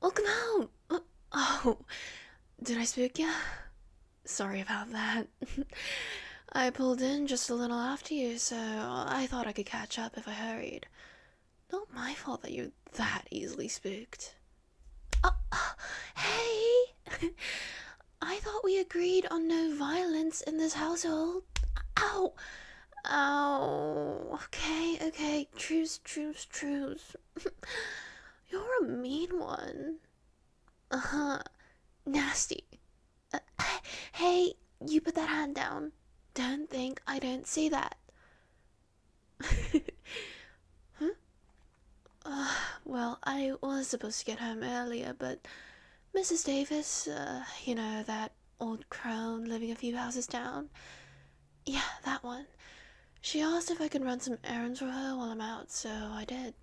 Welcome home! Oh, did I spook ya? Sorry about that. I pulled in just a little after you, so I thought I could catch up if I hurried. Not my fault that you're that easily spooked. Hey! I thought we agreed on no violence in this household. Ow! Ow. Okay. Truce. You're a mean one. Uh-huh. Nasty. Hey, you put that hand down. Don't think I don't see that. Huh? Well, I was supposed to get home earlier, but Mrs. Davis, that old crone living a few houses down. Yeah, that one. She asked if I could run some errands for her while I'm out, so I did.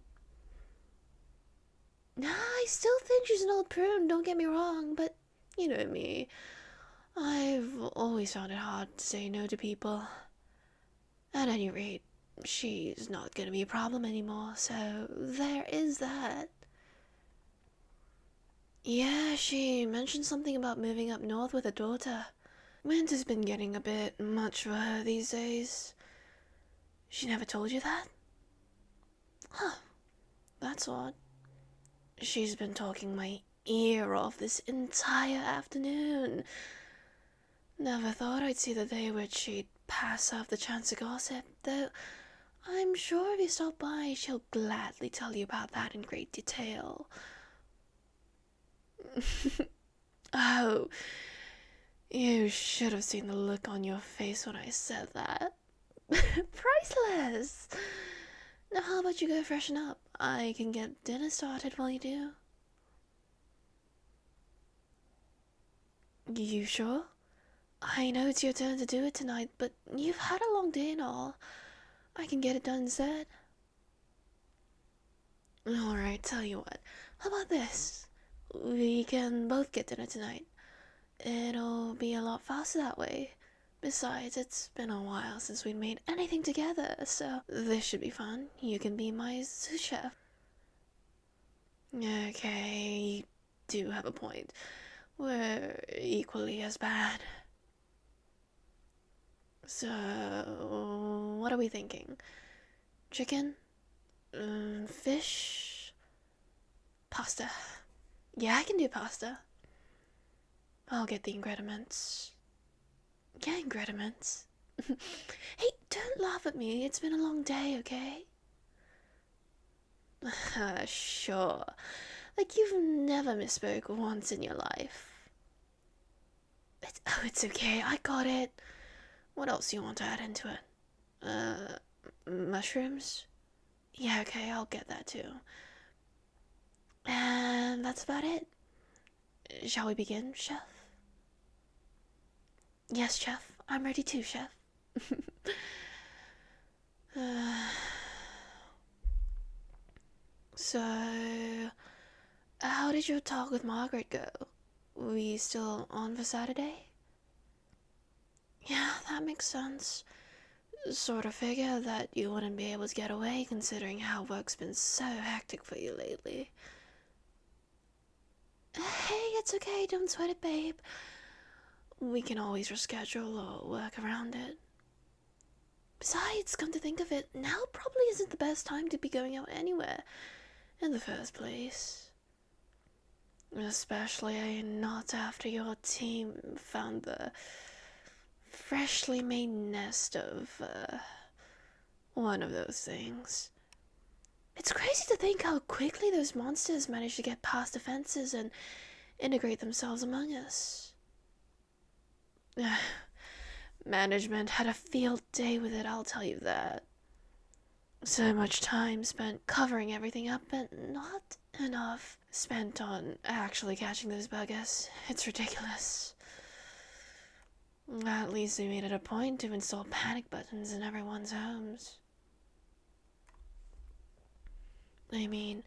Nah, I still think she's an old prune, don't get me wrong, but you know me. I've always found it hard to say no to people. At any rate, she's not gonna be a problem anymore, so there is that. Yeah, she mentioned something about moving up north with her daughter. Winter's been getting a bit much for her these days. She never told you that? Huh, that's odd. She's been talking my ear off this entire afternoon. Never thought I'd see the day where she'd pass off the chance to gossip, though I'm sure if you stop by, she'll gladly tell you about that in great detail. Oh, you should have seen the look on your face when I said that. Priceless! Now, how about you go freshen up? I can get dinner started while you do. You sure? I know it's your turn to do it tonight, but you've had a long day and all. I can get it done instead. Alright, tell you what. How about this? We can both get dinner tonight. It'll be a lot faster that way. Besides, it's been a while since we made anything together, so this should be fun. You can be my sous chef. Okay, you do have a point. We're equally as bad. So, what are we thinking? Chicken? Fish? Pasta. Yeah, I can do pasta. I'll get the ingredients. Yeah, ingredients. Hey, don't laugh at me. It's been a long day, okay? Sure. Like you've never misspoke once in your life. It's okay. I got it. What else do you want to add into it? Mushrooms? Yeah, okay, I'll get that too. And that's about it. Shall we begin, chef? Yes, chef. I'm ready too, chef. So, how did your talk with Margaret go? We still on for Saturday? Yeah, that makes sense. Sort of figured that you wouldn't be able to get away considering how work's been so hectic for you lately. Hey, it's okay, don't sweat it, babe. We can always reschedule or work around it. Besides, come to think of it, now probably isn't the best time to be going out anywhere in the first place. Especially not after your team found the freshly made nest of, one of those things. It's crazy to think how quickly those monsters managed to get past defenses and integrate themselves among us. Management had a field day with it, I'll tell you that. So much time spent covering everything up, but not enough spent on actually catching those buggers. It's ridiculous. At least they made it a point to install panic buttons in everyone's homes. I mean,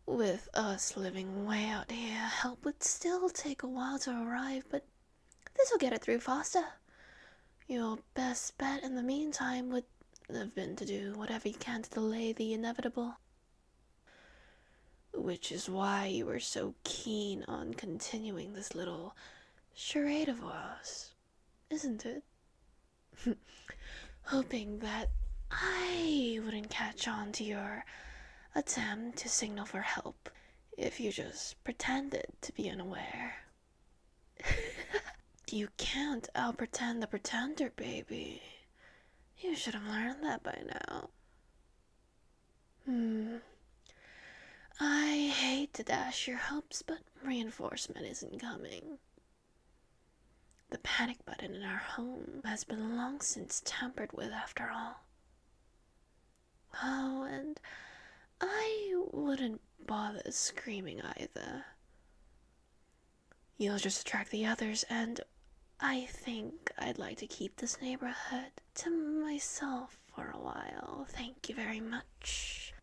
with us living way out here, help would still take a while to arrive, but this'll get it through faster. Your best bet in the meantime would have been to do whatever you can to delay the inevitable. which is why you were so keen on continuing this little charade of ours, isn't it? Hoping that I wouldn't catch on to your attempt to signal for help if you just pretended to be unaware. You can't out-pretend the pretender, baby. You should have learned that by now. I hate to dash your hopes, but reinforcement isn't coming. The panic button in our home has been long since tampered with after all. Oh, and I wouldn't bother screaming either. You'll just attract the others, and I think I'd like to keep this neighborhood to myself for a while. Thank you very much.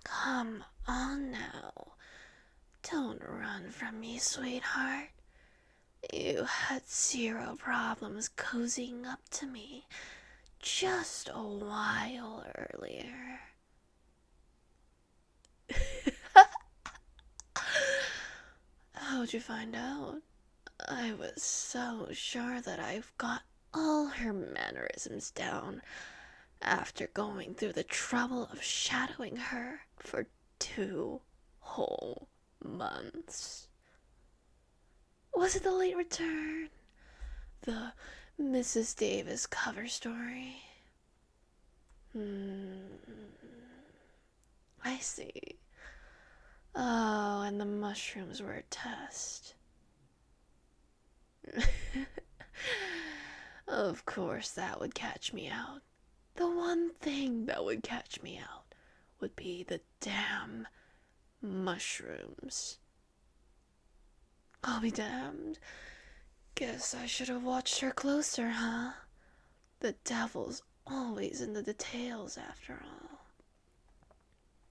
Come on now. Don't run from me, sweetheart. You had zero problems cozying up to me just a while earlier. How'd you find out? I was so sure that I've got all her mannerisms down after going through the trouble of shadowing her for 2 whole months. Was it the late return? The Mrs. Davis cover story? I see. Oh, and the mushrooms were a test. Of course that would catch me out. The one thing that would catch me out would be the damn mushrooms. I'll be damned. Guess I should have watched her closer, huh? The devil's always in the details, after all.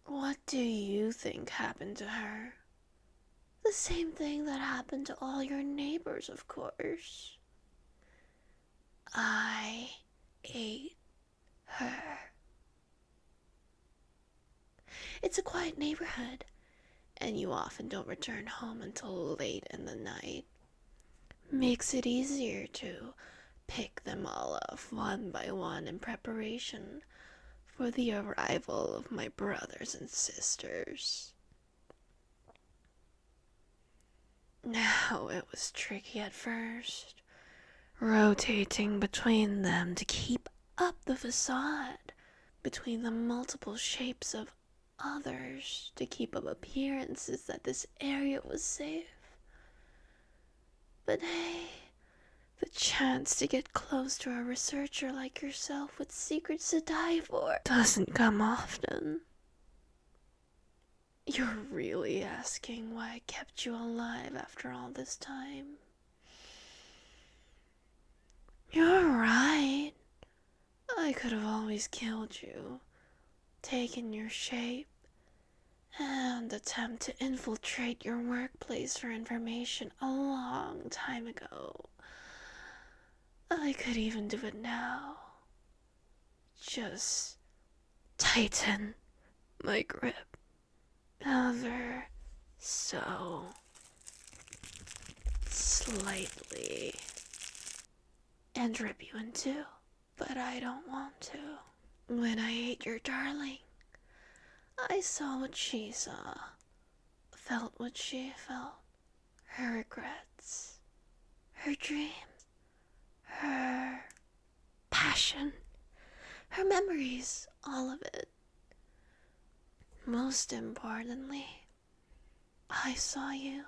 What do you think happened to her? The same thing that happened to all your neighbors, of course. I ate her. It's a quiet neighborhood, and you often don't return home until late in the night. Makes it easier to pick them all off one by one in preparation for the arrival of my brothers and sisters. Now, it was tricky at first, rotating between them to keep up the facade, between the multiple shapes of others to keep up appearances that this area was safe. But hey, the chance to get close to a researcher like yourself with secrets to die for doesn't come often. You're really asking why I kept you alive after all this time? You're right. I could have always killed you, taken your shape, and attempt to infiltrate your workplace for information a long time ago. I could even do it now. Just tighten my grip ever so slightly and rip you in two, but I don't want to. When I ate your darling, I saw what she saw, felt what she felt, her regrets, her dreams, her passion, her memories, all of it. Most importantly, I saw you.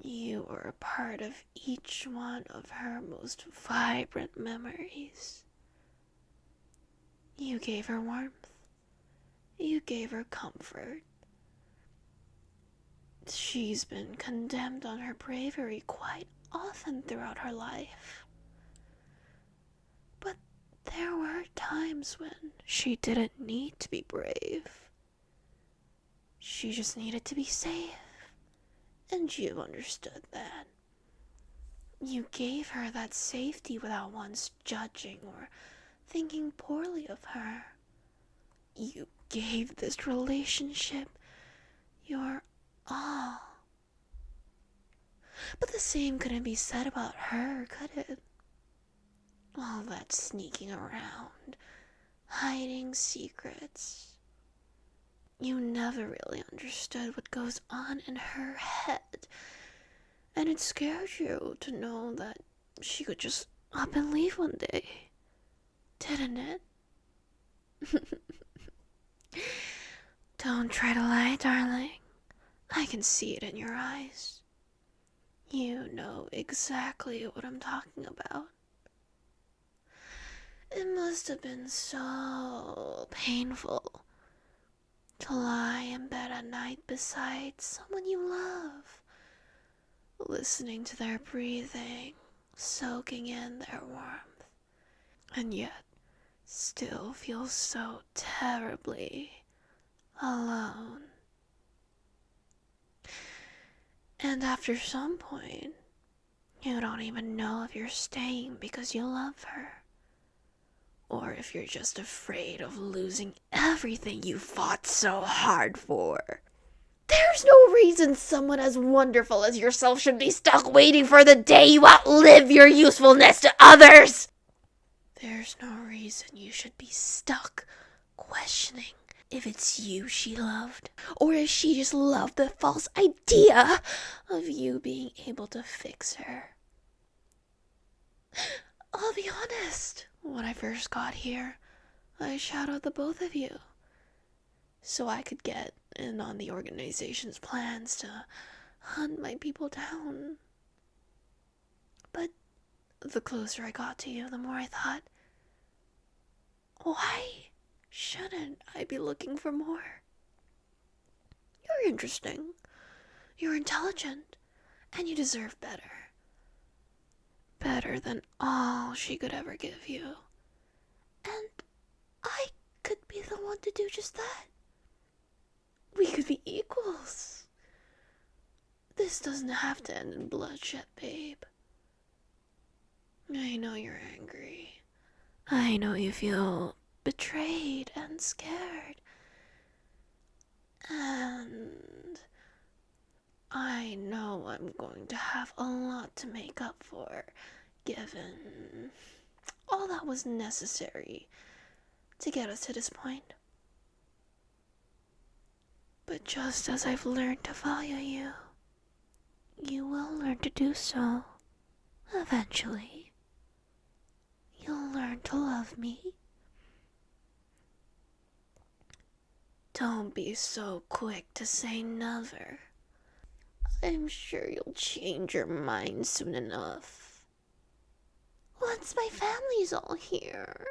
You were a part of each one of her most vibrant memories. You gave her warmth. You gave her comfort. She's been condemned on her bravery quite often throughout her life. But there were times when she didn't need to be brave. She just needed to be safe. And you understood that. You gave her that safety without once judging or thinking poorly of her. You gave this relationship your all. But the same couldn't be said about her, could it? All that sneaking around, hiding secrets. You never really understood what goes on in her head, and it scared you to know that she could just up and leave one day, didn't it? Don't try to lie, darling. I can see it in your eyes. You know exactly what I'm talking about. It must have been so painful to lie in bed at night beside someone you love, listening to their breathing, soaking in their warmth, and yet still feel so terribly alone. And after some point, you don't even know if you're staying because you love her, or if you're just afraid of losing everything you fought so hard for. There's no reason someone as wonderful as yourself should be stuck waiting for the day you outlive your usefulness to others. There's no reason you should be stuck questioning if it's you she loved, or if she just loved the false idea of you being able to fix her. I'll be honest, when I first got here, I shadowed the both of you, so I could get in on the organization's plans to hunt my people down. But the closer I got to you, the more I thought, why shouldn't I be looking for more? You're interesting, you're intelligent, and you deserve better. Better than all she could ever give you. And I could be the one to do just that. We could be equals. This doesn't have to end in bloodshed, babe. I know you're angry. I know you feel betrayed and scared. And I know I'm going to have a lot to make up for, given all that was necessary to get us to this point. But just as I've learned to value you, you will learn to do so eventually. You'll learn to love me. Don't be so quick to say never. I'm sure you'll change your mind soon enough. Once my family's all here.